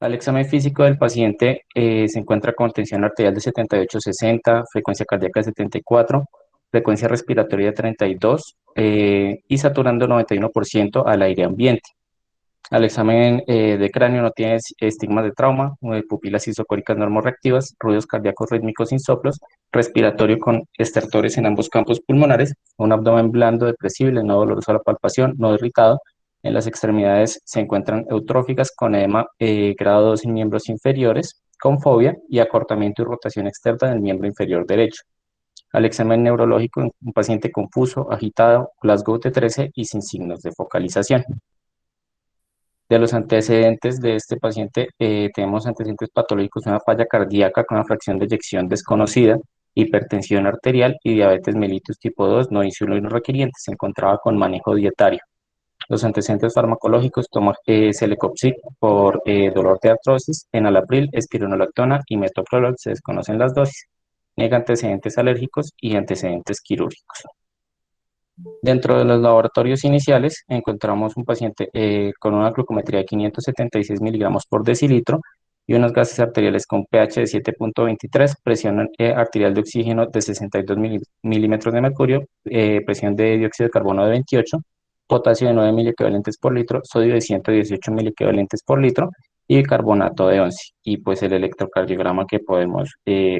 Al examen físico del paciente se encuentra con tensión arterial de 78-60, frecuencia cardíaca de 74, frecuencia respiratoria de 32 y saturando 91% al aire ambiente. Al examen de cráneo no tiene estigmas de trauma, pupilas isocóricas normorreactivas, ruidos cardíacos rítmicos sin soplos, respiratorio con estertores en ambos campos pulmonares, un abdomen blando, depresible, no doloroso a la palpación, no irritado. En las extremidades se encuentran eutróficas con edema grado 2 en miembros inferiores, con fobia y acortamiento y rotación externa del miembro inferior derecho. Al examen neurológico, un paciente confuso, agitado, Glasgow T13 y sin signos de focalización. De los antecedentes de este paciente, tenemos antecedentes patológicos, una falla cardíaca con una fracción de eyección desconocida, hipertensión arterial y diabetes mellitus tipo 2 no insulino requiriente. Se encontraba con manejo dietario. Los antecedentes farmacológicos, toma Celecoxib por dolor de artrosis, enalapril, espironolactona y metoprolol, se desconocen las dosis. Nega antecedentes alérgicos y antecedentes quirúrgicos. Dentro de los laboratorios iniciales encontramos un paciente con una glucometría de 576 miligramos por decilitro y unos gases arteriales con pH de 7,23, presión arterial de oxígeno de 62 milímetros de mercurio, presión de dióxido de carbono de 28, potasio de 9 miliequivalentes por litro, sodio de 118 miliequivalentes por litro y bicarbonato de 11. Y pues el electrocardiograma que podemos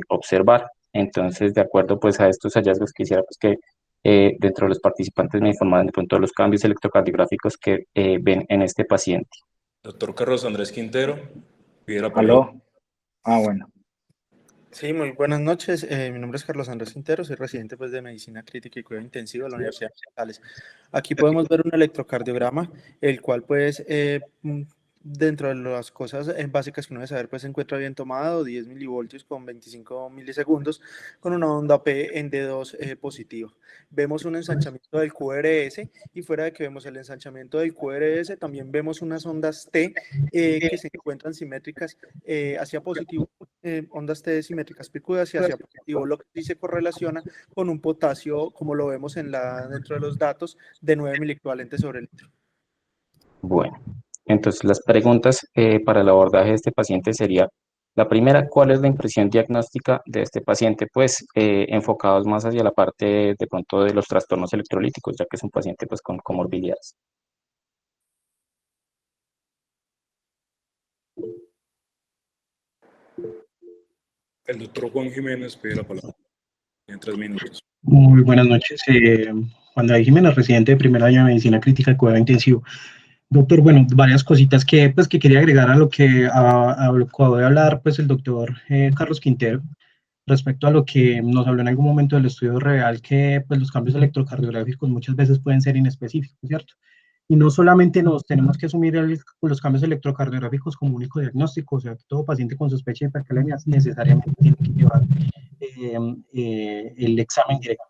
observar. Entonces, de acuerdo pues a estos hallazgos, quisiera pues que dentro de los participantes me informaron de pronto de los cambios electrocardiográficos que ven en este paciente. Doctor Carlos Andrés Quintero, pide la palabra. ¿Aló? Ah, bueno. Sí, muy buenas noches. Mi nombre es Carlos Andrés Quintero, soy residente pues, de Medicina Crítica y Cuidado Intensivo de la Universidad de Tales. Aquí podemos ver un electrocardiograma, el cual pues dentro de las cosas básicas que uno debe saber, pues se encuentra bien tomado, 10 milivoltios con 25 milisegundos, con una onda P en D2 positivo. Vemos un ensanchamiento del QRS y fuera de que vemos el ensanchamiento del QRS, también vemos unas ondas T que se encuentran simétricas hacia positivo, ondas T simétricas picudas y hacia positivo, lo que sí se correlaciona con un potasio, como lo vemos dentro de los datos, de 9 miliequivalentes sobre litro. Bueno, entonces las preguntas para el abordaje de este paciente sería, la primera, ¿cuál es la impresión diagnóstica de este paciente? Pues enfocados más hacia la parte de pronto de los trastornos electrolíticos, ya que es un paciente pues con comorbilidades. El doctor Juan Jiménez pide la palabra en 3 minutos. Muy buenas noches. Juan David Jiménez, residente de primer año de Medicina Crítica y Cuidado Intensivo. Doctor, bueno, varias cositas que quería agregar a lo que acabo de hablar pues, el doctor Carlos Quintero, respecto a lo que nos habló en algún momento del estudio real, que pues, los cambios electrocardiográficos muchas veces pueden ser inespecíficos, ¿cierto? Y no solamente nos tenemos que asumir los cambios electrocardiográficos como único diagnóstico, o sea, que todo paciente con sospecha de hipercalemia necesariamente tiene que llevar el examen directo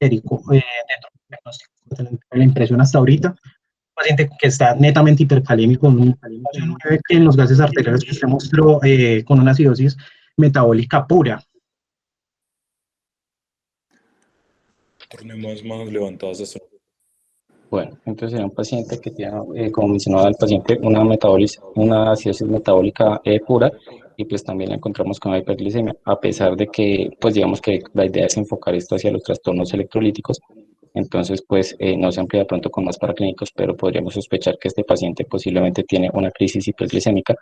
dentro del diagnóstico. La impresión hasta ahorita, un paciente que está netamente hipercalémico, un que en los gases arteriales que usted mostró con una acidosis metabólica pura. Tornemos manos levantadas hasta... Bueno, entonces era un paciente que tiene, como mencionaba el paciente, una acidosis metabólica pura y pues también la encontramos con hiperglicemia, a pesar de que pues digamos que la idea es enfocar esto hacia los trastornos electrolíticos, entonces pues no se amplía pronto con más paraclínicos, pero podríamos sospechar que este paciente posiblemente tiene una crisis hiperglicémica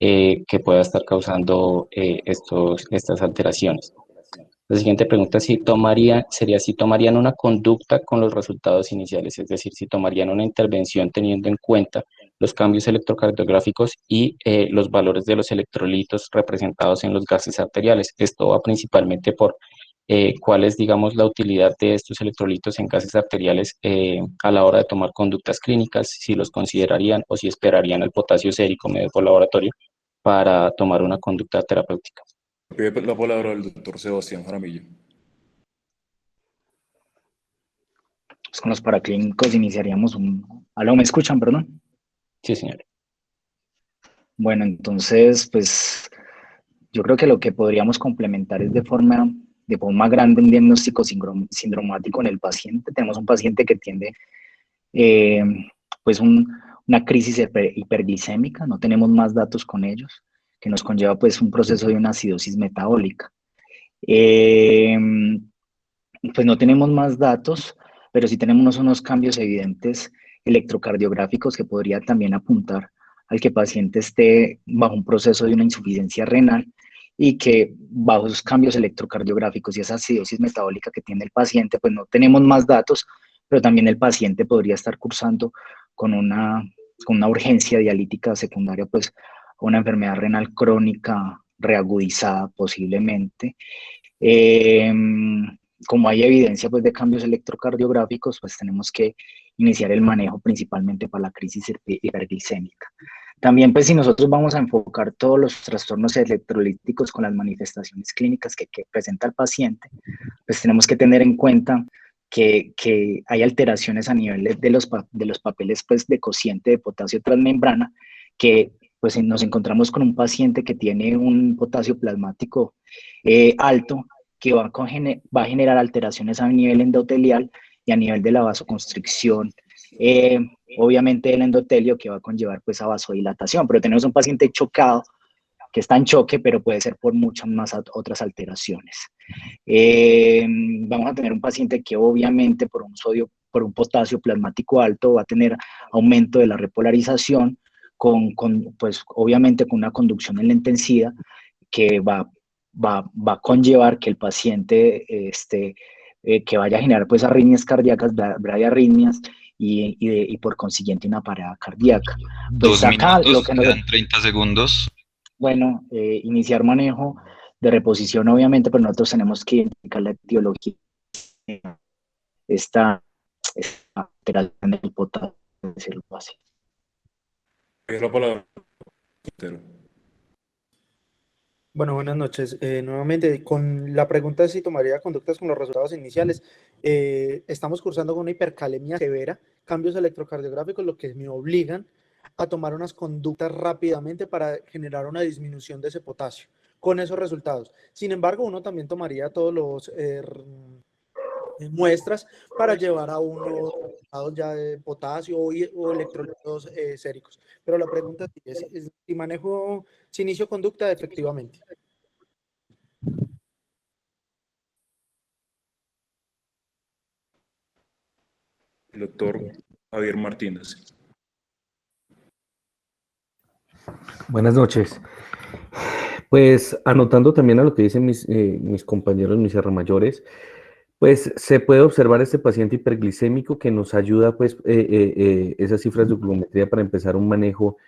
que pueda estar causando estas alteraciones. La siguiente pregunta sería si tomarían una conducta con los resultados iniciales, es decir, si tomarían una intervención teniendo en cuenta los cambios electrocardiográficos y los valores de los electrolitos representados en los gases arteriales. Esto va principalmente por cuál es, digamos, la utilidad de estos electrolitos en gases arteriales a la hora de tomar conductas clínicas, si los considerarían o si esperarían el potasio sérico medio por laboratorio para tomar una conducta terapéutica. Pide la palabra al doctor Sebastián Jaramillo. Pues con los paraclínicos iniciaríamos un... ¿Aló, me escuchan, perdón? Sí, señor. Bueno, entonces, pues yo creo que lo que podríamos complementar es de forma grande un diagnóstico sindromático en el paciente. Tenemos un paciente que tiene pues un una crisis hiperglicémica, no tenemos más datos con ellos, que nos conlleva pues un proceso de una acidosis metabólica. Pues no tenemos más datos, pero sí tenemos unos cambios evidentes electrocardiográficos que podría también apuntar al que el paciente esté bajo un proceso de una insuficiencia renal y que bajo esos cambios electrocardiográficos y esa acidosis metabólica que tiene el paciente, pues no tenemos más datos, pero también el paciente podría estar cursando con una urgencia dialítica secundaria, pues a una enfermedad renal crónica reagudizada posiblemente. Como hay evidencia pues, de cambios electrocardiográficos, pues tenemos que iniciar el manejo principalmente para la crisis hiperglicémica. También, pues si nosotros vamos a enfocar todos los trastornos electrolíticos con las manifestaciones clínicas que presenta el paciente, pues tenemos que tener en cuenta que hay alteraciones a nivel de los papeles pues, de cociente de potasio transmembrana, que pues nos encontramos con un paciente que tiene un potasio plasmático alto, que va a generar alteraciones a nivel endotelial y a nivel de la vasoconstricción, obviamente el endotelio, que va a conllevar pues a vasodilatación, pero tenemos un paciente chocado, que está en choque, pero puede ser por muchas más otras alteraciones. Vamos a tener un paciente que obviamente por un potasio plasmático alto va a tener aumento de la repolarización, pues obviamente con una conducción en la intensidad que va a conllevar que el paciente que vaya a generar pues arritmias cardíacas, bradiarritmias y por consiguiente una parada cardíaca. Pues 2 acá minutos, lo que quedan 30 segundos. bueno, iniciar manejo de reposición obviamente, pero nosotros tenemos que identificar la etiología de esta alteración del potasio, decirlo así. Es la palabra. Bueno, buenas noches. Nuevamente, con la pregunta de si tomaría conductas con los resultados iniciales, estamos cursando con una hipercalemia severa, cambios electrocardiográficos, lo que me obligan a tomar unas conductas rápidamente para generar una disminución de ese potasio, con esos resultados. Sin embargo, uno también tomaría todos los muestras para llevar a unos resultados ya de potasio o electrolitos séricos. Pero la pregunta es si manejo, si inicio conducta efectivamente. El doctor Javier Martínez. Buenas noches. Pues anotando también a lo que dicen mis compañeros, mis mayores, pues se puede observar este paciente hiperglicémico que nos ayuda, pues, esas cifras de glucometría para empezar un manejo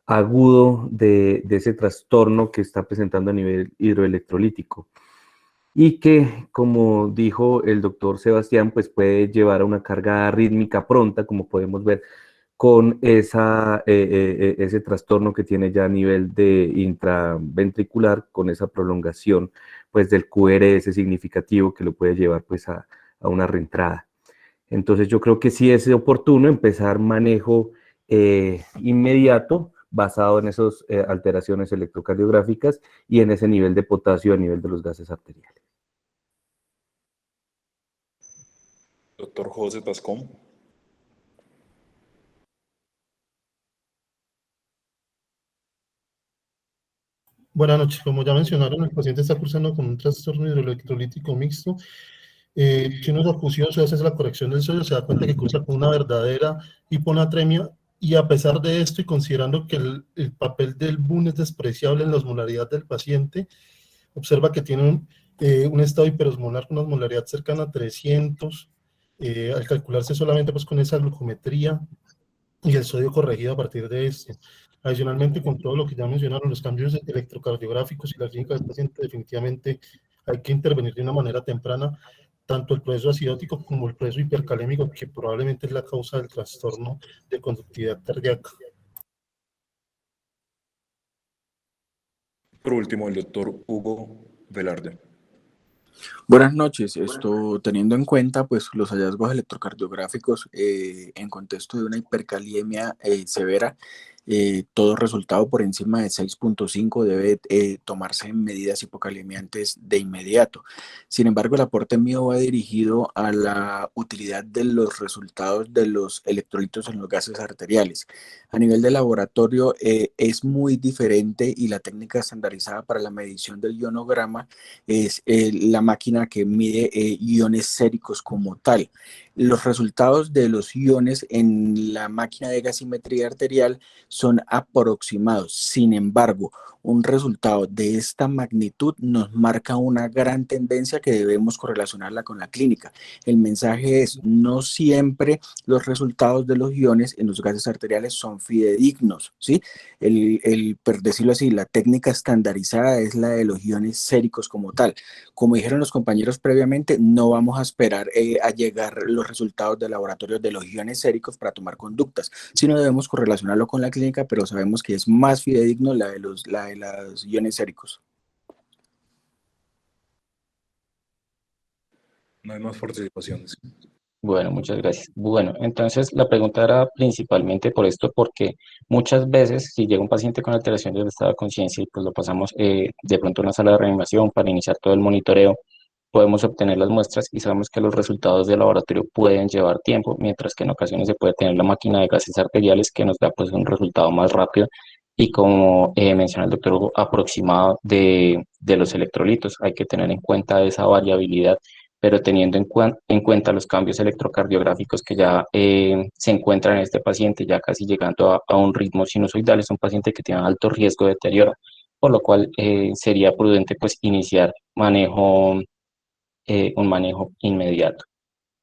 agudo de ese trastorno que está presentando a nivel hidroelectrolítico. Y que, como dijo el doctor Sebastián, pues puede llevar a una carga rítmica pronta, como podemos ver con ese trastorno que tiene ya a nivel de intraventricular, con esa prolongación pues del QRS significativo que lo puede llevar pues a una reentrada. Entonces yo creo que sí es oportuno empezar manejo inmediato basado en esas alteraciones electrocardiográficas y en ese nivel de potasio a nivel de los gases arteriales. Doctor José Tascón. Buenas noches. Como ya mencionaron, el paciente está cursando con un trastorno hidroelectrolítico mixto. Si uno es acucioso, hace la corrección del sodio, se da cuenta que cursa con una verdadera hiponatremia, y a pesar de esto y considerando que el papel del BUN es despreciable en la osmolaridad del paciente, observa que tiene un estado hiperosmolar con una osmolaridad cercana a 300, al calcularse solamente pues, con esa glucometría y el sodio corregido a partir de esto. Adicionalmente, con todo lo que ya mencionaron, los cambios electrocardiográficos y la clínica del paciente, definitivamente hay que intervenir de una manera temprana, tanto el proceso acidótico como el proceso hipercalémico, que probablemente es la causa del trastorno de conductividad cardíaca. Por último, el doctor Hugo Velarde. Buenas noches. Esto teniendo en cuenta pues los hallazgos electrocardiográficos en contexto de una hipercalemia severa, todo resultado por encima de 6.5 debe tomarse medidas hipokalemiantes de inmediato. Sin embargo, el aporte mío va dirigido a la utilidad de los resultados de los electrolitos en los gases arteriales. A nivel de laboratorio es muy diferente, y la técnica estandarizada para la medición del ionograma es la máquina que mide iones séricos como tal. Los resultados de los iones en la máquina de gasimetría arterial son aproximados. Sin embargo, un resultado de esta magnitud nos marca una gran tendencia que debemos correlacionarla con la clínica. El mensaje es: no siempre los resultados de los iones en los gases arteriales son fidedignos, ¿sí? Por decirlo así, la técnica estandarizada es la de los iones séricos como tal. Como dijeron los compañeros previamente, no vamos a esperar a llegar los resultados de laboratorio de los iones séricos para tomar conductas, sino debemos correlacionarlo con la clínica, pero sabemos que es más fidedigno la de los iones séricos. No hay más participaciones. Bueno, muchas gracias. Bueno, entonces la pregunta era principalmente por esto, porque muchas veces si llega un paciente con alteración del estado de conciencia y pues lo pasamos de pronto a una sala de reanimación para iniciar todo el monitoreo, podemos obtener las muestras y sabemos que los resultados de laboratorio pueden llevar tiempo, mientras que en ocasiones se puede tener la máquina de gases arteriales que nos da pues un resultado más rápido y, como menciona el doctor Hugo, aproximado de los electrolitos. Hay que tener en cuenta esa variabilidad, pero teniendo en cuenta los cambios electrocardiográficos que ya se encuentran en este paciente, ya casi llegando a un ritmo sinusoidal. Es un paciente que tiene alto riesgo de deterioro, por lo cual sería prudente pues iniciar un manejo inmediato.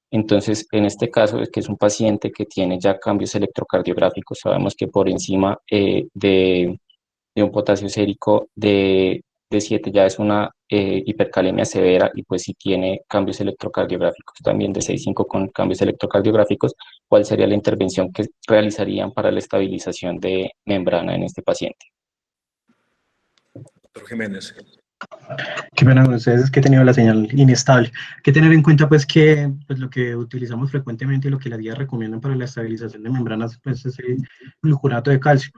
Entonces, en este caso, es que es un paciente que tiene ya cambios electrocardiográficos, sabemos que por encima de un potasio sérico de 7 ya es una hipercalemia severa, y pues si tiene cambios electrocardiográficos también de 6,5 con cambios electrocardiográficos, ¿cuál sería la intervención que realizarían para la estabilización de membrana en este paciente? Doctor Jiménez. Qué pena con ustedes, es que he tenido la señal inestable. Hay que tener en cuenta pues que pues, lo que utilizamos frecuentemente y lo que las guías recomiendan para la estabilización de membranas pues es el gluconato de calcio.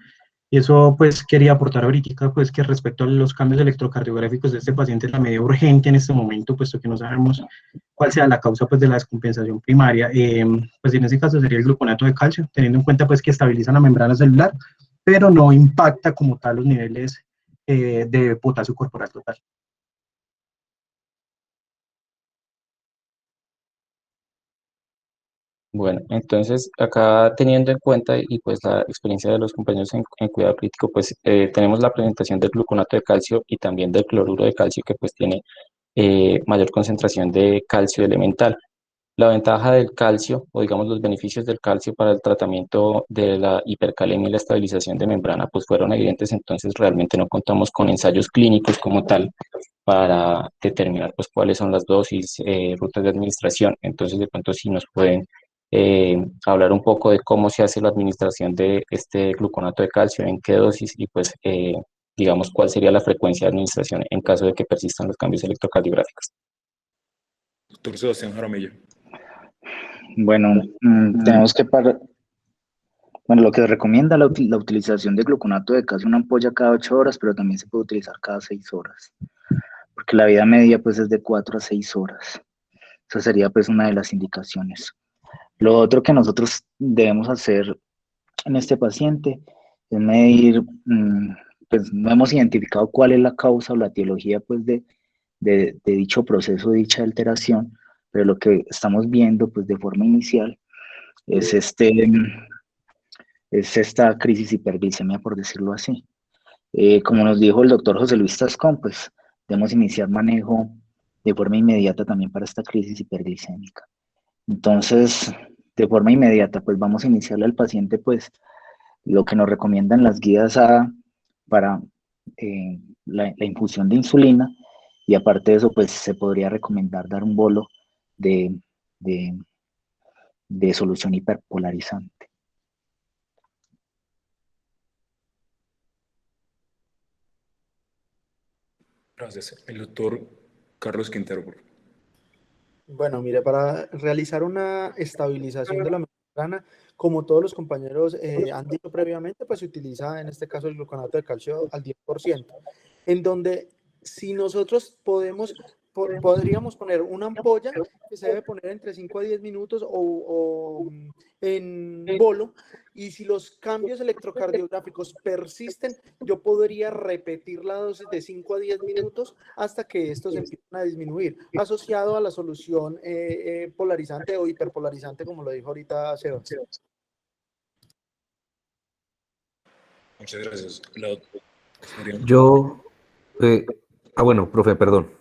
Y eso pues quería aportar ahorita pues que respecto a los cambios electrocardiográficos de este paciente, la medida urgente en este momento, puesto que no sabemos cuál sea la causa pues de la descompensación primaria, pues en ese caso sería el gluconato de calcio, teniendo en cuenta pues que estabiliza la membrana celular, pero no impacta como tal los niveles de potasio corporal total. Bueno, entonces acá, teniendo en cuenta y pues la experiencia de los compañeros en cuidado crítico, pues tenemos la presentación del gluconato de calcio y también del cloruro de calcio, que pues tiene mayor concentración de calcio elemental. La ventaja del calcio, o digamos los beneficios del calcio para el tratamiento de la hipercalemia y la estabilización de membrana, pues fueron evidentes. Entonces realmente no contamos con ensayos clínicos como tal para determinar pues cuáles son las dosis, rutas de administración. Entonces de pronto sí nos pueden hablar un poco de cómo se hace la administración de este gluconato de calcio, en qué dosis, y pues digamos cuál sería la frecuencia de administración en caso de que persistan los cambios electrocardiográficos. Doctor Sebastián Jaramillo. Bueno, tenemos que bueno, lo que recomienda la utilización de gluconato de calcio, una ampolla cada 8 horas, pero también se puede utilizar cada 6 horas, porque la vida media pues es de 4 a 6 horas. Esa sería pues una de las indicaciones. Lo otro que nosotros debemos hacer en este paciente es medir, pues no hemos identificado cuál es la causa o la etiología pues de dicho proceso, dicha alteración, pero lo que estamos viendo pues de forma inicial es esta crisis hiperglicemia, por decirlo así. Como nos dijo el doctor José Luis Tascón, pues debemos iniciar manejo de forma inmediata también para esta crisis hiperglicémica. Entonces, de forma inmediata, pues vamos a iniciarle al paciente pues lo que nos recomiendan las guías para la infusión de insulina, y aparte de eso pues se podría recomendar dar un bolo de solución hiperpolarizante. Gracias. El doctor Carlos Quintero. Bueno, mire, para realizar una estabilización de la membrana temprana. Como todos los compañeros han dicho previamente, pues se utiliza en este caso el gluconato de calcio al 10%, en donde si nosotros podríamos poner una ampolla que se debe poner entre 5 a 10 minutos o en bolo, y si los cambios electrocardiográficos persisten, yo podría repetir la dosis de 5 a 10 minutos hasta que estos empiecen a disminuir, asociado a la solución polarizante o hiperpolarizante, como lo dijo ahorita Sebas. Muchas gracias. Yo, bueno, profe, perdón.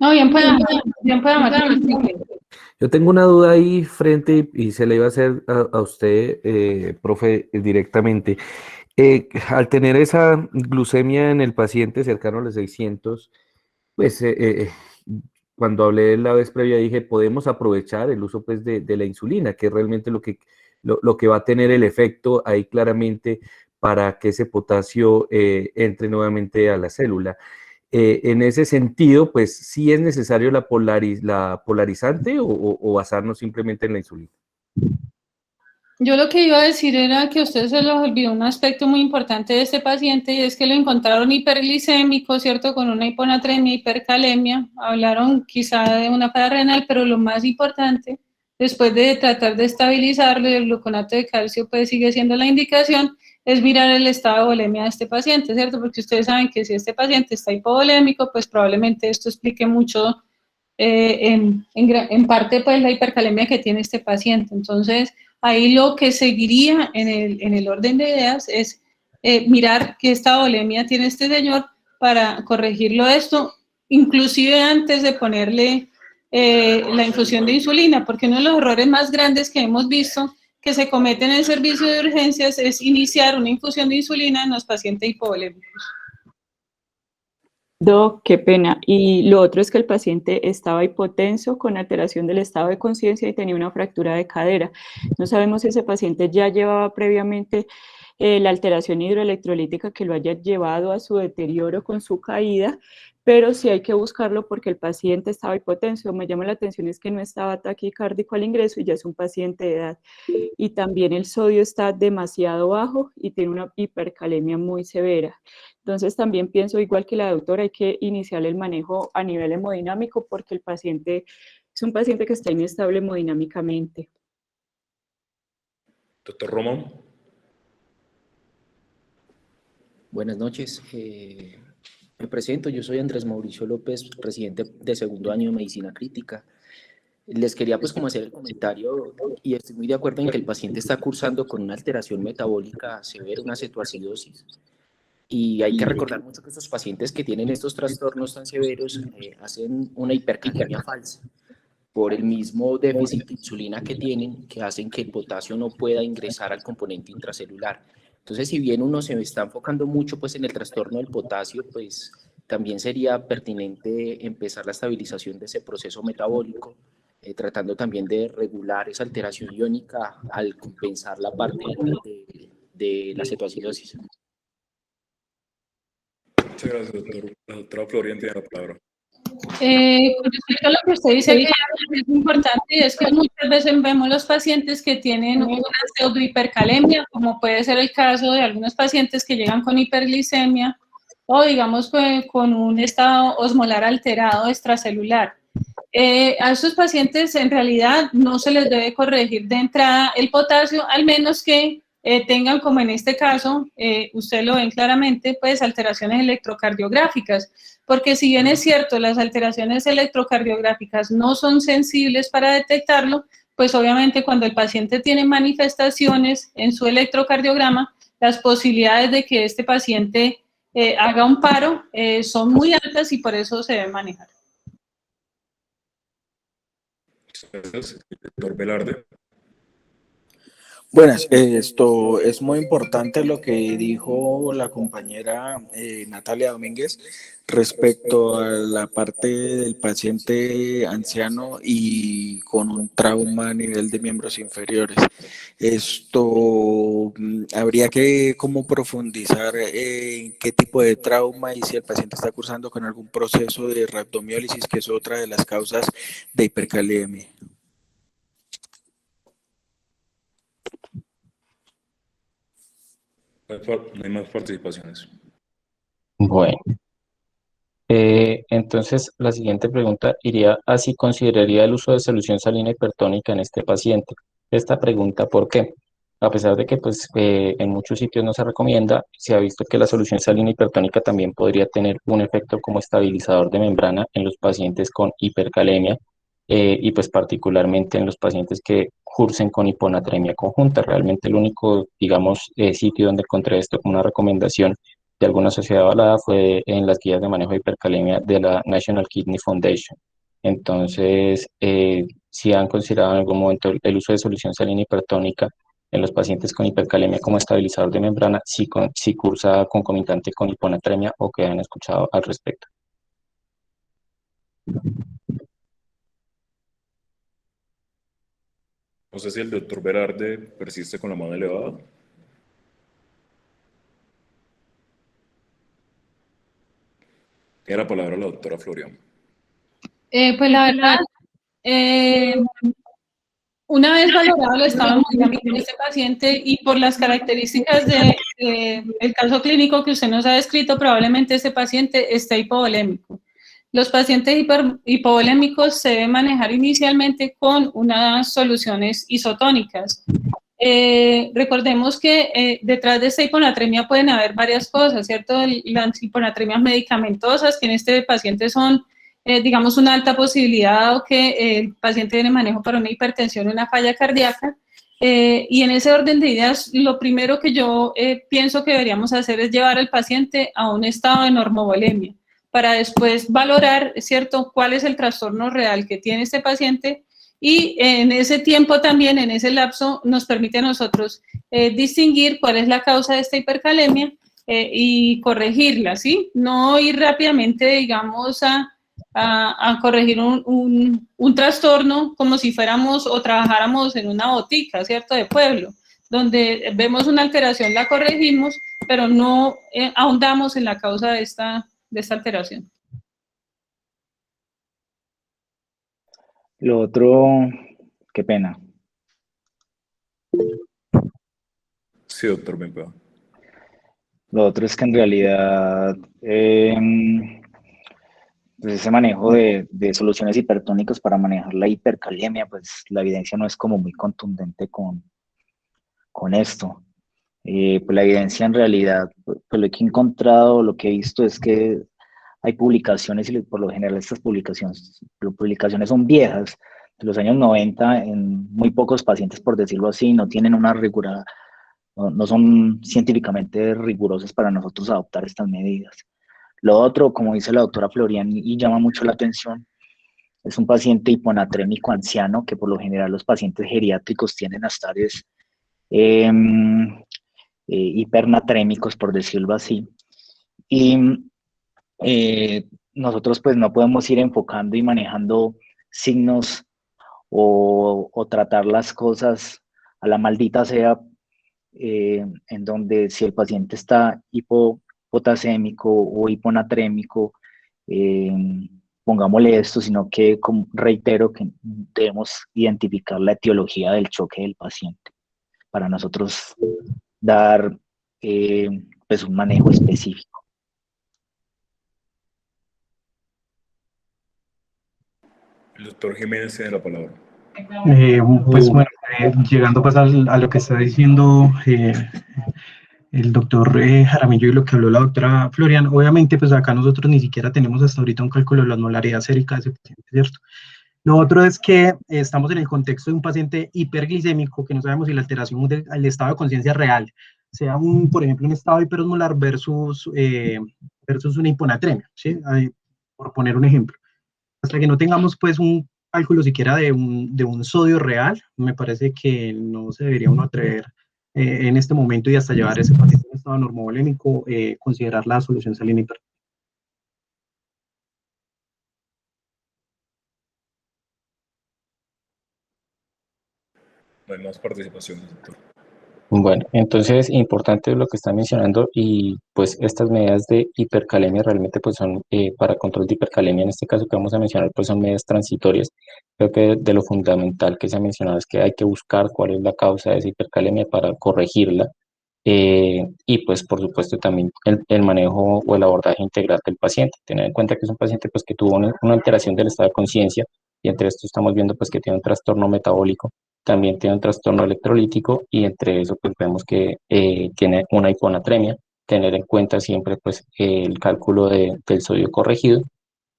No, bien pueda, Martín. Yo tengo una duda ahí frente y se la iba a hacer a usted, profe, directamente. Al tener esa glucemia en el paciente cercano a los 600, pues cuando hablé la vez previa dije, podemos aprovechar el uso pues, de la insulina, que es realmente lo que va a tener el efecto ahí claramente para que ese potasio entre nuevamente a la célula. En ese sentido, pues sí es necesario la polarizante o basarnos simplemente en la insulina. Yo lo que iba a decir era que a ustedes se les olvidó un aspecto muy importante de este paciente, y es que lo encontraron hiperglicémico, ¿cierto? Con una hiponatremia, hipercalemia. Hablaron quizá de una falla renal, pero lo más importante, después de tratar de estabilizarlo, y el gluconato de calcio pues sigue siendo la indicación, es mirar el estado de volemia de este paciente, ¿cierto? Porque ustedes saben que si este paciente está hipovolémico, pues probablemente esto explique mucho, en parte, pues la hipercalemia que tiene este paciente. Entonces, ahí lo que seguiría en el orden de ideas es mirar qué estado de volemia tiene este señor para corregirlo esto, inclusive antes de ponerle la infusión de insulina, porque uno de los errores más grandes que hemos visto que se cometen en el servicio de urgencias es iniciar una infusión de insulina en los pacientes hipovolémicos. Doc, qué pena. Y lo otro es que el paciente estaba hipotenso con alteración del estado de conciencia y tenía una fractura de cadera. No sabemos si ese paciente ya llevaba previamente la alteración hidroelectrolítica que lo haya llevado a su deterioro con su caída, pero sí hay que buscarlo porque el paciente estaba hipotenso. Me llama la atención es que no estaba taquicárdico al ingreso y ya es un paciente de edad. Y también el sodio está demasiado bajo y tiene una hipercalemia muy severa. Entonces también pienso, igual que la doctora, hay que iniciar el manejo a nivel hemodinámico porque el paciente es un paciente que está inestable hemodinámicamente. Doctor Román. Buenas noches. Me presento, yo soy Andrés Mauricio López, residente de segundo año de Medicina Crítica. Les quería pues como hacer el comentario, y estoy muy de acuerdo en que el paciente está cursando con una alteración metabólica severa, una cetoacidosis. Y hay que recordar mucho que estos pacientes que tienen estos trastornos tan severos hacen una hipercalemia falsa por el mismo déficit de insulina que tienen, que hacen que el potasio no pueda ingresar al componente intracelular. Entonces, si bien uno se está enfocando mucho pues, en el trastorno del potasio, pues también sería pertinente empezar la estabilización de ese proceso metabólico, tratando también de regular esa alteración iónica al compensar la parte de la cetoacidosis. Muchas gracias, doctor. La doctora Florian tiene la palabra. Con respecto a lo que usted dice, que es importante, y es que muchas veces vemos los pacientes que tienen una pseudohipercalemia, como puede ser el caso de algunos pacientes que llegan con hiperglicemia o digamos con un estado osmolar alterado extracelular. A estos pacientes en realidad no se les debe corregir de entrada el potasio, al menos que tengan, como en este caso, usted lo ven claramente, pues alteraciones electrocardiográficas, porque si bien es cierto, las alteraciones electrocardiográficas no son sensibles para detectarlo, pues obviamente cuando el paciente tiene manifestaciones en su electrocardiograma, las posibilidades de que este paciente haga un paro son muy altas y por eso se debe manejar. Gracias, doctor Velarde. Buenas, esto es muy importante lo que dijo la compañera Natalia Domínguez respecto a la parte del paciente anciano y con un trauma a nivel de miembros inferiores. Esto habría que como profundizar en qué tipo de trauma y si el paciente está cursando con algún proceso de rhabdomiólisis, que es otra de las causas de hipercalemia. No hay más participaciones. Bueno, entonces la siguiente pregunta iría a si consideraría el uso de solución salina hipertónica en este paciente. Esta pregunta, ¿por qué? A pesar de que pues, en muchos sitios no se recomienda, se ha visto que la solución salina hipertónica también podría tener un efecto como estabilizador de membrana en los pacientes con hipercalemia y pues particularmente en los pacientes que cursen con hiponatremia conjunta. Realmente el único, digamos, sitio donde encontré esto como una recomendación de alguna sociedad avalada fue en las guías de manejo de hipercalemia de la National Kidney Foundation. Entonces, si han considerado en algún momento el uso de solución salina hipertónica en los pacientes con hipercalemia como estabilizador de membrana, si cursa concomitante con hiponatremia o que han escuchado al respecto. No sé si el doctor Berarde persiste con la mano elevada. Tiene la palabra la doctora Florian. Pues la verdad, una vez valorado el estado hemodinámico de este paciente y por las características del caso clínico que usted nos ha descrito, probablemente este paciente esté hipovolémico. Los pacientes hipovolémicos se deben manejar inicialmente con unas soluciones isotónicas. Recordemos que detrás de esta hiponatremia pueden haber varias cosas, ¿cierto? Las hiponatremias medicamentosas, que en este paciente son, digamos, una alta posibilidad dado que el paciente tiene manejo para una hipertensión o una falla cardíaca. Y en ese orden de ideas, lo primero que yo pienso que deberíamos hacer es llevar al paciente a un estado de normovolemia, para después valorar, ¿cierto?, cuál es el trastorno real que tiene este paciente y en ese tiempo también, en ese lapso, nos permite a nosotros distinguir cuál es la causa de esta hipercalemia y corregirla, ¿sí? No ir rápidamente, digamos, a corregir un trastorno como si fuéramos o trabajáramos en una botica, ¿cierto?, de pueblo, donde vemos una alteración, la corregimos, pero no ahondamos en la causa de esta alteración. Lo otro, qué pena. Sí, doctor, bien puedo. Lo otro es que en realidad pues ese manejo de soluciones hipertónicas para manejar la hipercalemia, pues la evidencia no es como muy contundente con esto. Pues la evidencia en realidad, pues lo que he encontrado, lo que he visto es que hay publicaciones y por lo general estas publicaciones son viejas, de los años 90, en muy pocos pacientes, por decirlo así, no tienen una rigurosidad, no son científicamente rigurosas para nosotros adoptar estas medidas. Lo otro, como dice la doctora Florian, y llama mucho la atención, es un paciente hiponatrémico anciano, que por lo general los pacientes geriátricos tienden a estar hipernatrémicos, por decirlo así. Y nosotros pues no podemos ir enfocando y manejando signos o tratar las cosas a la maldita sea, en donde si el paciente está hipopotasémico o hiponatrémico, pongámosle esto, sino que, reitero, que debemos identificar la etiología del choque del paciente para nosotros dar pues un manejo específico. El doctor Jiménez tiene la palabra. Pues bueno, llegando pues a lo que está diciendo el doctor Jaramillo y lo que habló la doctora Florian, obviamente pues acá nosotros ni siquiera tenemos hasta ahorita un cálculo de la osmolaridad sérica de ese paciente, ¿cierto? Lo otro es que estamos en el contexto de un paciente hiperglicémico que no sabemos si la alteración del estado de conciencia real sea por ejemplo, un estado hiperosmolar versus una hiponatremia, ¿sí? Por poner un ejemplo. Hasta que no tengamos pues un cálculo siquiera de un sodio real, me parece que no se debería uno atrever en este momento y hasta llevar ese paciente en estado normovolémico, considerar la solución salina hipertónica. No hay más participación, doctor. Bueno, entonces importante lo que está mencionando y pues estas medidas de hipercalemia realmente pues son para control de hipercalemia, en este caso que vamos a mencionar pues son medidas transitorias. Creo que de lo fundamental que se ha mencionado es que hay que buscar cuál es la causa de esa hipercalemia para corregirla y pues por supuesto también el manejo o el abordaje integral del paciente. Tener en cuenta que es un paciente pues que tuvo una alteración del estado de conciencia y entre esto estamos viendo pues que tiene un trastorno metabólico, también tiene un trastorno electrolítico y entre eso pues vemos que tiene una hiponatremia. Tener en cuenta siempre pues el cálculo del sodio corregido,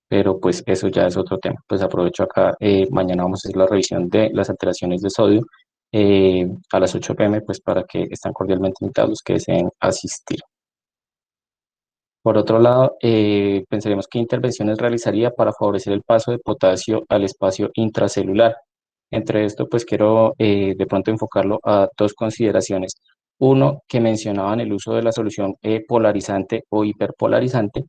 pero pues eso ya es otro tema. Pues aprovecho acá, mañana vamos a hacer la revisión de las alteraciones de sodio a las 8 p.m. pues para que están cordialmente invitados los que deseen asistir. Por otro lado, pensaremos qué intervenciones realizaría para favorecer el paso de potasio al espacio intracelular. Entre esto, pues quiero de pronto enfocarlo a dos consideraciones. Uno, que mencionaban el uso de la solución polarizante o hiperpolarizante,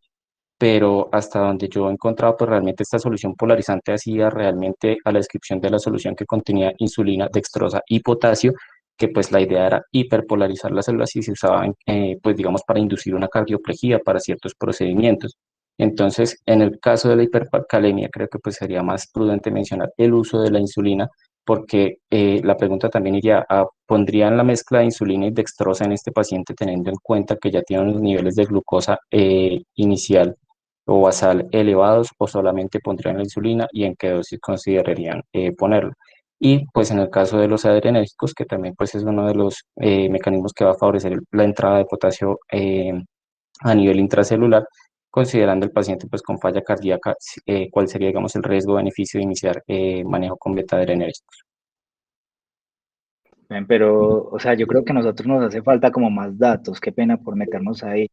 pero hasta donde yo he encontrado, pues realmente esta solución polarizante hacía realmente a la descripción de la solución que contenía insulina, dextrosa y potasio, que pues la idea era hiperpolarizar las células y se usaban, pues digamos, para inducir una cardioplejía para ciertos procedimientos. Entonces, en el caso de la hipercalemia, creo que pues sería más prudente mencionar el uso de la insulina, porque la pregunta también iría a, ¿pondrían la mezcla de insulina y dextrosa en este paciente teniendo en cuenta que ya tiene unos niveles de glucosa inicial o basal elevados o solamente pondrían la insulina y en qué dosis considerarían ponerlo? Y pues en el caso de los adrenérgicos, que también pues es uno de los mecanismos que va a favorecer la entrada de potasio a nivel intracelular, considerando el paciente pues con falla cardíaca, cuál sería digamos el riesgo-beneficio de iniciar manejo con beta-adrenérgicos. Ven, pero, o sea, yo creo que a nosotros nos hace falta como más datos, qué pena por meternos ahí.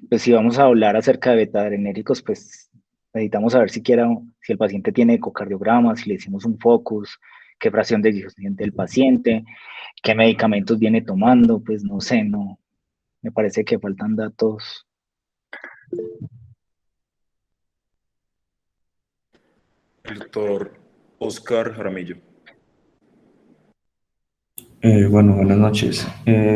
Pues si vamos a hablar acerca de beta-adrenérgicos, pues necesitamos saber siquiera si el paciente tiene ecocardiograma, si le hicimos un focus, qué fracción de ellos siente el paciente, qué medicamentos viene tomando, pues no sé, no, me parece que faltan datos. El doctor Oscar Jaramillo. Bueno, buenas noches.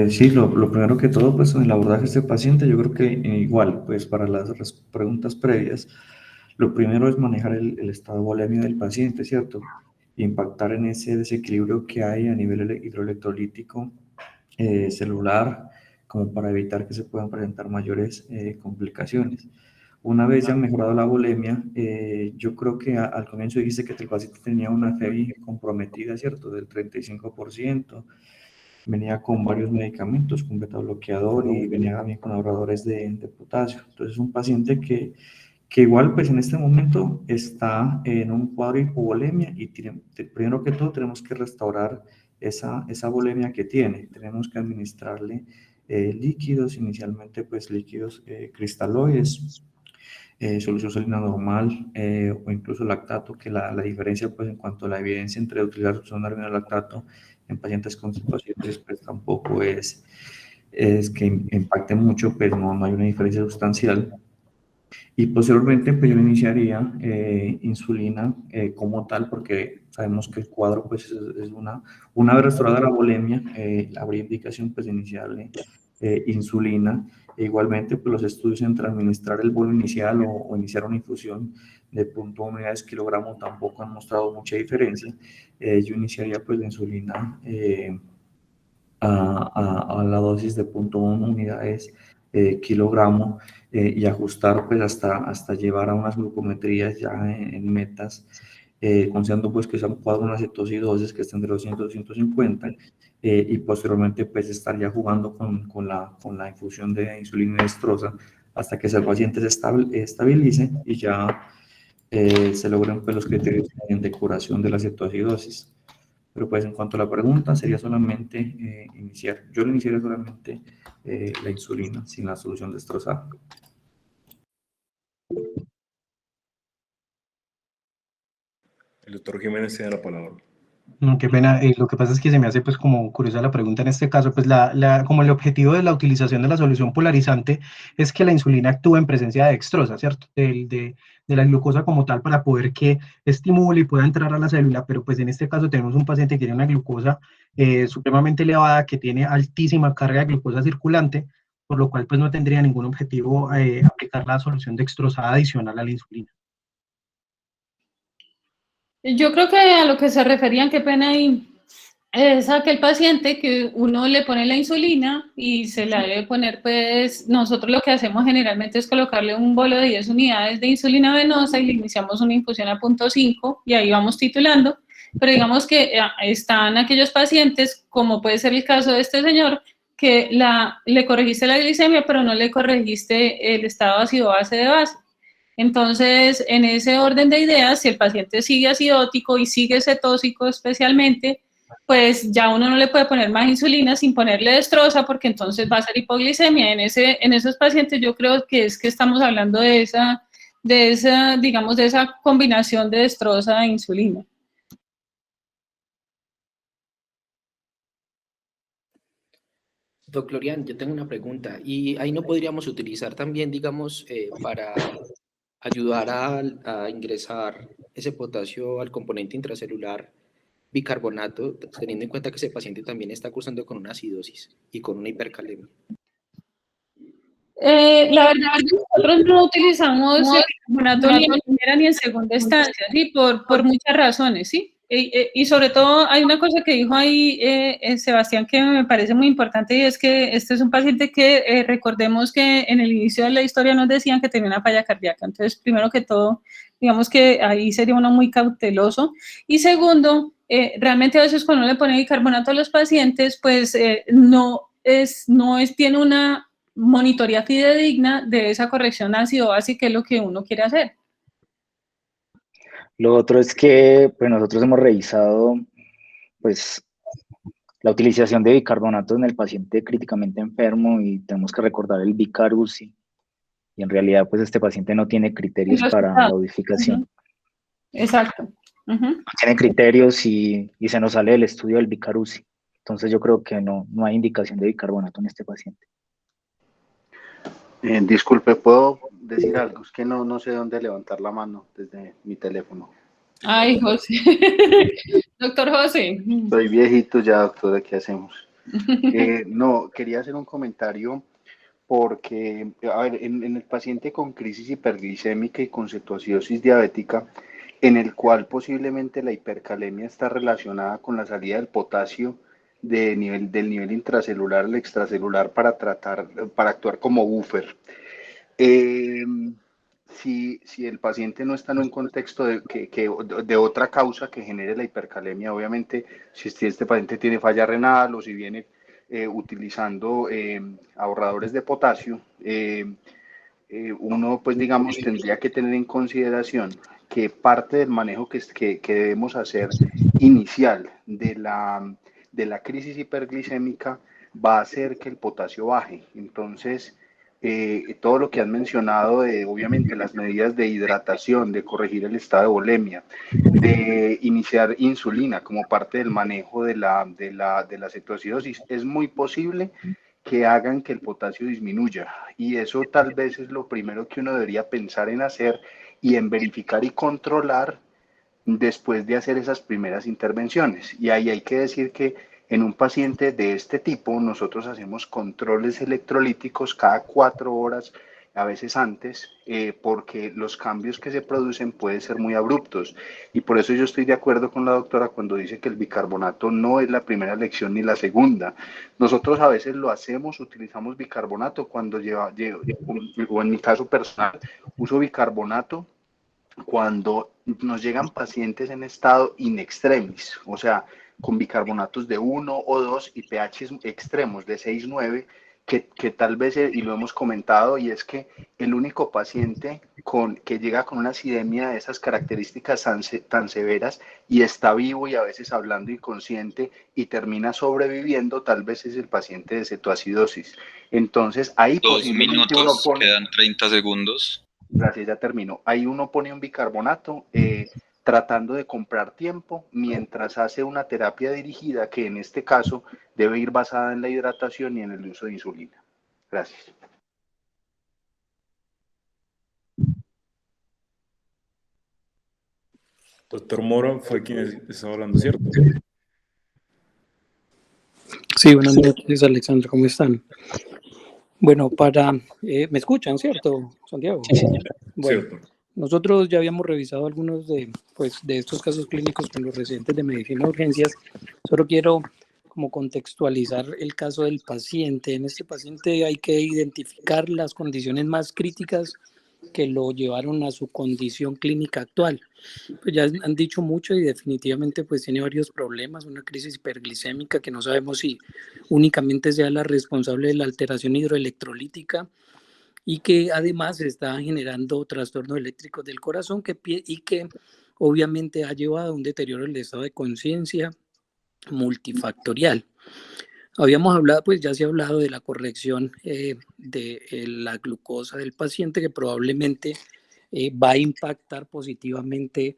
Sí, lo primero que todo, pues en el abordaje de este paciente, yo creo que igual, pues para las preguntas previas, lo primero es manejar el estado volémico del paciente, ¿cierto? Impactar en ese desequilibrio que hay a nivel hidroelectrolítico celular, como para evitar que se puedan presentar mayores complicaciones. Una vez ya mejorado la volemia, yo creo que al comienzo dijiste que el paciente tenía una FEBI comprometida, ¿cierto? Del 35%, venía con varios medicamentos, con beta bloqueador y venía también con ahorradores de potasio. Entonces es un paciente que igual pues en este momento está en un cuadro de hipovolemia y primero que todo tenemos que restaurar esa volemia que tiene. Tenemos que administrarle líquidos, inicialmente pues líquidos cristaloides, solución salina normal o incluso lactato, que la diferencia pues en cuanto a la evidencia entre utilizar solución salina y lactato en pacientes con situaciones pues tampoco es que impacte mucho, pero no hay una diferencia sustancial. Y posteriormente pues yo iniciaría insulina como tal, porque sabemos que el cuadro pues es una vez restaurada la volemia, habría indicación pues de iniciarle insulina. E igualmente pues los estudios entre administrar el bolo inicial o iniciar una infusión de 0.1 unidades kilogramo tampoco han mostrado mucha diferencia. Yo iniciaría pues la insulina a la dosis de 0.1 unidades kilogramo y ajustar pues hasta llevar a unas glucometrías ya en metas, considerando pues que sea un cuadro de una cetocidosis que está entre 200 y 250 y posteriormente pues estar ya jugando con la infusión de insulina dextrosa hasta que el paciente se estabilice y ya se logren pues los criterios de curación de la cetocidosis. Pero pues en cuanto a la pregunta, sería solamente iniciar. Yo le iniciaría solamente la insulina sin la solución destrozada. El doctor Jiménez tiene la palabra. No, qué pena. Lo que pasa es que se me hace pues como curiosa la pregunta en este caso, pues como el objetivo de la utilización de la solución polarizante es que la insulina actúe en presencia de dextrosa, ¿cierto? De la glucosa como tal para poder que estimule y pueda entrar a la célula, pero pues en este caso tenemos un paciente que tiene una glucosa supremamente elevada, que tiene altísima carga de glucosa circulante, por lo cual pues no tendría ningún objetivo aplicar la solución dextrosada adicional a la insulina. Yo creo que a lo que se referían, qué pena, y Es aquel paciente que uno le pone la insulina y se la debe poner, pues nosotros lo que hacemos generalmente es colocarle un bolo de 10 unidades de insulina venosa y le iniciamos una infusión a 0.5 y ahí vamos titulando, pero digamos que están aquellos pacientes, como puede ser el caso de este señor, que le corregiste la glicemia, pero no le corregiste el estado ácido-base de base. Entonces, en ese orden de ideas, si el paciente sigue acidótico y sigue cetósico especialmente, pues ya uno no le puede poner más insulina sin ponerle destroza, porque entonces va a ser hipoglicemia. En esos pacientes yo creo que es que estamos hablando de esa, digamos, de esa combinación de destroza e insulina. Doctor Florian, yo tengo una pregunta. ¿Y ahí no podríamos utilizar también, digamos, para ayudar a ingresar ese potasio al componente intracelular, bicarbonato, teniendo en cuenta que ese paciente también está cursando con una acidosis y con una hipercalemia? La verdad es que nosotros no utilizamos el bicarbonato ni en primera ni en segunda instancia, ¿sí? Por muchas razones, ¿sí? Y sobre todo hay una cosa que dijo ahí Sebastián que me parece muy importante, y es que este es un paciente que recordemos que en el inicio de la historia nos decían que tenía una falla cardíaca. Entonces, primero que todo, digamos que ahí sería uno muy cauteloso. Y segundo, realmente a veces cuando uno le pone bicarbonato a los pacientes, pues tiene una monitoría fidedigna de esa corrección ácido-base, que es lo que uno quiere hacer. Lo otro es que pues, nosotros hemos revisado pues, la utilización de bicarbonato en el paciente críticamente enfermo y tenemos que recordar el Bicar-UCI. Y en realidad, pues este paciente no tiene criterios para la modificación. Exacto. No tiene criterios y se nos sale del estudio del Bicar-UCI. Entonces yo creo que no hay indicación de bicarbonato en este paciente. Disculpe, ¿puedo decir algo? Es que no sé dónde levantar la mano desde mi teléfono. Ay, José. Doctor José. Soy viejito ya, doctora, ¿qué hacemos? No, quería hacer un comentario porque, a ver, en el paciente con crisis hiperglicémica y con cetoacidosis diabética, en el cual posiblemente la hipercalemia está relacionada con la salida del potasio del nivel intracelular al extracelular para actuar como buffer. Si el paciente no está en un contexto de otra causa que genere la hipercalemia, obviamente, si este paciente tiene falla renal o si viene utilizando ahorradores de potasio, uno, pues digamos, tendría que tener en consideración que parte del manejo que debemos hacer inicial de la crisis hiperglicémica va a hacer que el potasio baje. Entonces, todo lo que han mencionado de, obviamente, las medidas de hidratación, de corregir el estado de volemia, de iniciar insulina como parte del manejo de la cetoacidosis, es muy posible que hagan que el potasio disminuya. Y eso tal vez es lo primero que uno debería pensar en hacer y en verificar y controlar después de hacer esas primeras intervenciones. Y ahí hay que decir que en un paciente de este tipo nosotros hacemos controles electrolíticos cada 4 horas, a veces antes, porque los cambios que se producen pueden ser muy abruptos. Y por eso yo estoy de acuerdo con la doctora cuando dice que el bicarbonato no es la primera elección ni la segunda. Nosotros a veces lo hacemos, utilizamos bicarbonato cuando o en mi caso personal, uso bicarbonato cuando nos llegan pacientes en estado in extremis, o sea, con bicarbonatos de 1 o 2 y pHs extremos de 6-9, que tal vez, y lo hemos comentado, y es que el único paciente que llega con una acidemia de esas características tan severas y está vivo y a veces hablando inconsciente y termina sobreviviendo, tal vez es el paciente de cetoacidosis. Entonces, ahí 2 minutos, quedan 30 segundos. Gracias, ya termino. Ahí uno pone un bicarbonato tratando de comprar tiempo mientras hace una terapia dirigida que en este caso debe ir basada en la hidratación y en el uso de insulina. Gracias. Doctor Mora fue quien estaba hablando, ¿cierto? Sí, buenas noches, Alexandra, ¿cómo están? Bueno, me escuchan, ¿cierto, Santiago? Sí, bueno, cierto. Nosotros ya habíamos revisado algunos de estos casos clínicos con los residentes de medicina de urgencias. Solo quiero como contextualizar el caso del paciente. En este paciente hay que identificar las condiciones más críticas que lo llevaron a su condición clínica actual. Pues ya han dicho mucho y definitivamente pues tiene varios problemas, una crisis hiperglicémica que no sabemos si únicamente sea la responsable de la alteración hidroelectrolítica y que además está generando trastornos eléctricos del corazón y que obviamente ha llevado a un deterioro del estado de conciencia multifactorial. Habíamos hablado, pues ya se ha hablado de la corrección de la glucosa del paciente que probablemente va a impactar positivamente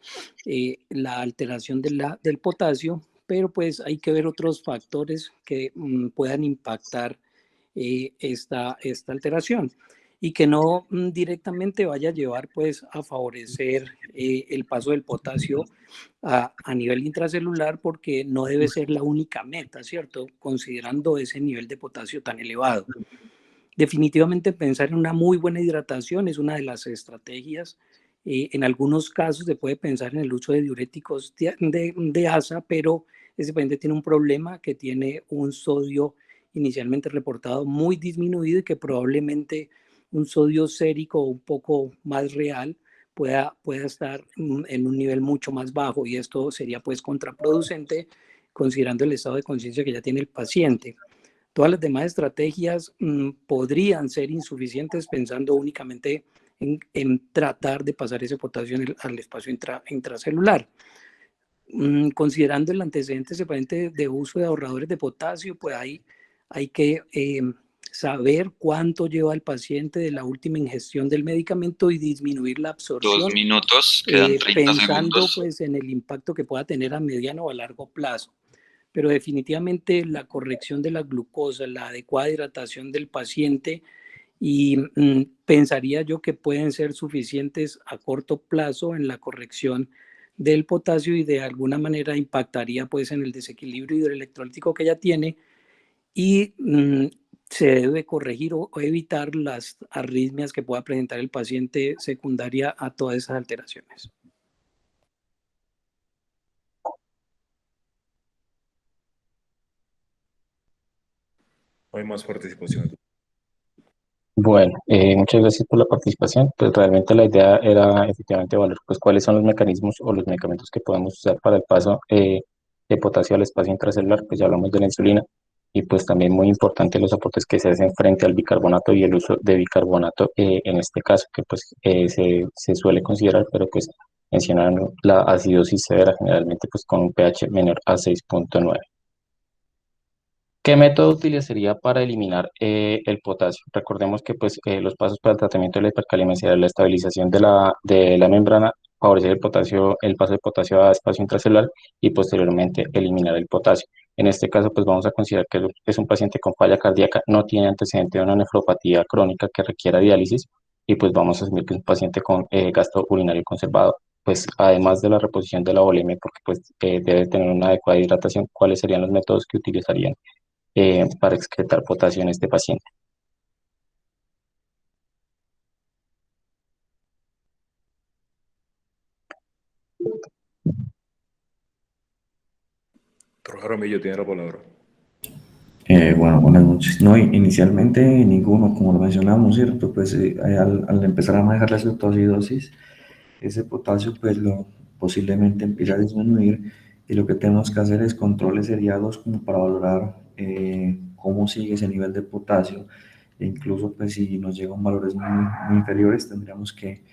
la alteración del potasio, pero pues hay que ver otros factores que puedan impactar esta alteración y que no directamente vaya a llevar pues a favorecer el paso del potasio a nivel intracelular, porque no debe ser la única meta, ¿cierto? Considerando ese nivel de potasio tan elevado. Definitivamente pensar en una muy buena hidratación es una de las estrategias. En algunos casos se puede pensar en el uso de diuréticos de ASA, pero ese paciente tiene un problema que tiene un sodio inicialmente reportado muy disminuido y que probablemente un sodio sérico un poco más real pueda estar en un nivel mucho más bajo, y esto sería pues contraproducente considerando el estado de conciencia que ya tiene el paciente. Todas las demás estrategias podrían ser insuficientes pensando únicamente en tratar de pasar ese potasio al espacio intracelular. Considerando el antecedente separante de uso de ahorradores de potasio, pues hay que saber cuánto lleva el paciente de la última ingestión del medicamento y disminuir la absorción. 2 minutos, quedan 30 pensando segundos. pues en el impacto que pueda tener a mediano o a largo plazo. Pero definitivamente la corrección de la glucosa, la adecuada hidratación del paciente, y pensaría yo que pueden ser suficientes a corto plazo en la corrección del potasio, y de alguna manera impactaría pues en el desequilibrio hidroelectrolítico que ya tiene, y se debe corregir o evitar las arritmias que pueda presentar el paciente secundaria a todas esas alteraciones. No hay más participación. Bueno, muchas gracias por la participación. Pues realmente la idea era efectivamente evaluar pues cuáles son los mecanismos o los medicamentos que podemos usar para el paso de potasio al espacio intracelular. Pues ya hablamos de la insulina y pues también muy importante los aportes que se hacen frente al bicarbonato y el uso de bicarbonato en este caso, que pues se suele considerar, pero pues mencionaron la acidosis severa generalmente pues con un pH menor a 6.9. ¿Qué método utilizaría para eliminar el potasio? Recordemos que pues, los pasos para el tratamiento de la hipercalemia serían la estabilización de la membrana, favorecer el paso de potasio a espacio intracelular y posteriormente eliminar el potasio. En este caso, pues vamos a considerar que es un paciente con falla cardíaca, no tiene antecedente de una nefropatía crónica que requiera diálisis, y pues vamos a asumir que es un paciente con gasto urinario conservado. Pues además de la reposición de la volemia, porque pues debe tener una adecuada hidratación, ¿cuáles serían los métodos que utilizarían para excretar potasio en este paciente? Doctor Jaramillo tiene la palabra. Bueno, buenas noches. No, inicialmente ninguno, como lo mencionamos, ¿cierto? Pues al empezar a manejar la cetoacidosis, ese potasio pues posiblemente empieza a disminuir, y lo que tenemos que hacer es controles seriados como para valorar cómo sigue ese nivel de potasio, e incluso pues si nos llegan valores muy inferiores tendríamos que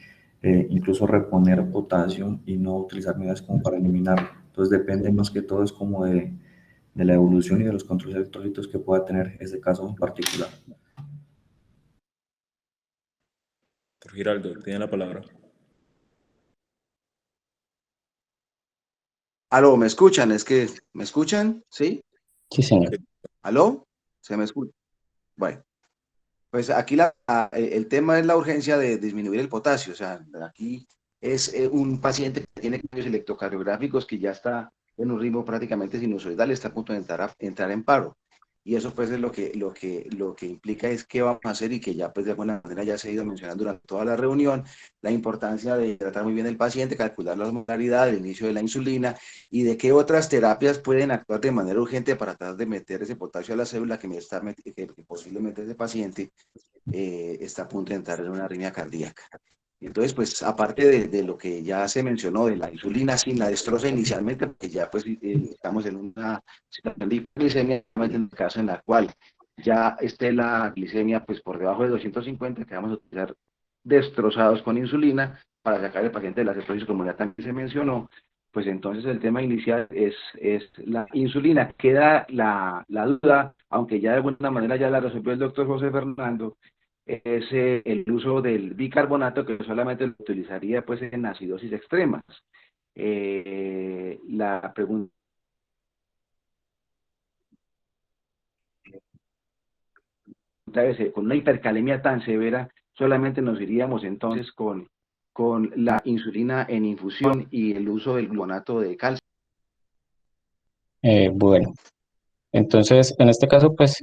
incluso reponer potasio y no utilizar medidas como para eliminarlo. Entonces depende más que todo es como de la evolución y de los controles electrolíticos que pueda tener este caso en particular. Doctor Giraldo, tiene la palabra. Aló, ¿me escuchan? ¿Me escuchan? ¿Sí? Sí, señor. ¿Aló? ¿Se me escucha? Bueno, pues aquí el tema es la urgencia de disminuir el potasio. O sea, aquí es un paciente que tiene cambios electrocardiográficos, que ya está en un ritmo prácticamente sinusoidal, está a punto de entrar en paro. y eso pues es lo que implica es qué vamos a hacer y que ya pues de alguna manera ya se ha ido mencionando durante toda la reunión, la importancia de tratar muy bien el paciente, calcular la osmolaridad, el inicio de la insulina y de qué otras terapias pueden actuar de manera urgente para tratar de meter ese potasio a la célula que posiblemente ese paciente está a punto de entrar en una arritmia cardíaca. Entonces, pues, aparte de lo que ya se mencionó de la insulina, sin la destroza inicialmente, porque ya pues estamos en una situación de hipoglicemia, en el caso en la cual ya esté la glicemia pues por debajo de 250, que vamos a utilizar destrozados con insulina para sacar al paciente de la cetosis, como ya también se mencionó, pues entonces el tema inicial es la insulina. Queda la duda, aunque ya de alguna manera ya la resolvió el doctor José Fernando, es el uso del bicarbonato, que solamente lo utilizaría pues en acidosis extremas. La pregunta es, con una hipercalemia tan severa, solamente nos iríamos entonces con la insulina en infusión y el uso del gluconato de calcio. Bueno, entonces en este caso pues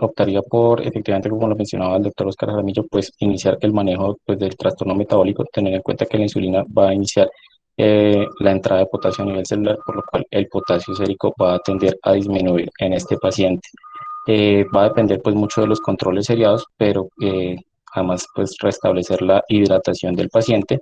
optaría por, efectivamente, como lo mencionaba el doctor Oscar Jaramillo, pues iniciar el manejo pues, del trastorno metabólico, tener en cuenta que la insulina va a iniciar la entrada de potasio a nivel celular, por lo cual el potasio sérico va a tender a disminuir en este paciente. Va a depender pues mucho de los controles seriados, pero además pues restablecer la hidratación del paciente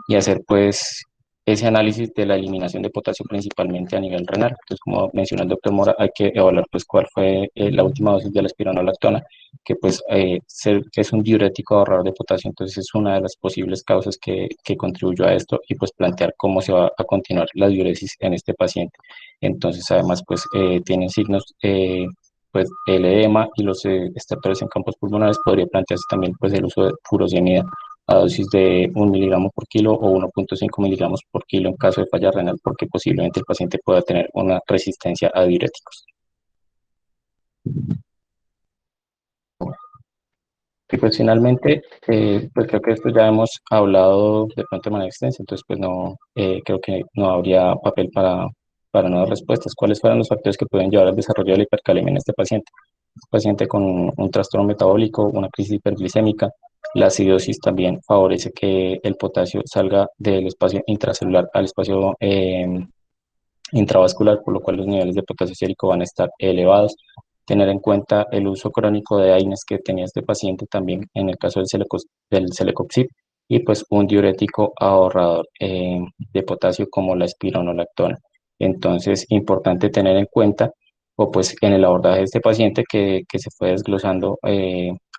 y hacer pues ese análisis de la eliminación de potasio principalmente a nivel renal. Entonces, como mencionó el doctor Mora, hay que evaluar pues cuál fue la última dosis de la espironolactona, que pues es un diurético ahorrador de potasio, entonces es una de las posibles causas que contribuyó a esto, y pues plantear cómo se va a continuar la diuresis en este paciente. Entonces, además pues tienen signos pues el edema y los estertores en campos pulmonares. Podría plantearse también pues el uso de furosemida a dosis de 1 miligramo por kilo o 1.5 miligramos por kilo en caso de falla renal, porque posiblemente el paciente pueda tener una resistencia a diuréticos. Y pues finalmente, pues creo que esto ya hemos hablado de pronto de manera extensa, entonces pues no, creo que no habría papel para no dar respuestas. ¿Cuáles fueron los factores que pueden llevar al desarrollo de la hipercalemia en este paciente? Paciente con un trastorno metabólico, una crisis hiperglicémica. La acidosis también favorece que el potasio salga del espacio intracelular al espacio intravascular, por lo cual los niveles de potasio sérico van a estar elevados. Tener en cuenta el uso crónico de AINES que tenía este paciente también en el caso del celecoxib, y pues un diurético ahorrador de potasio como la espironolactona. Entonces, importante tener en cuenta, o pues en el abordaje de este paciente que se fue desglosando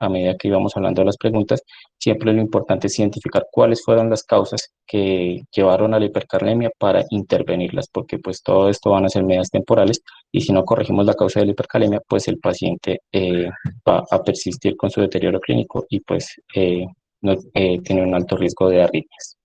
a medida que íbamos hablando de las preguntas, siempre lo importante es identificar cuáles fueron las causas que llevaron a la hipercalemia para intervenirlas, porque pues todo esto van a ser medidas temporales, y si no corregimos la causa de la hipercalemia, pues el paciente va a persistir con su deterioro clínico y pues tiene un alto riesgo de arritmias.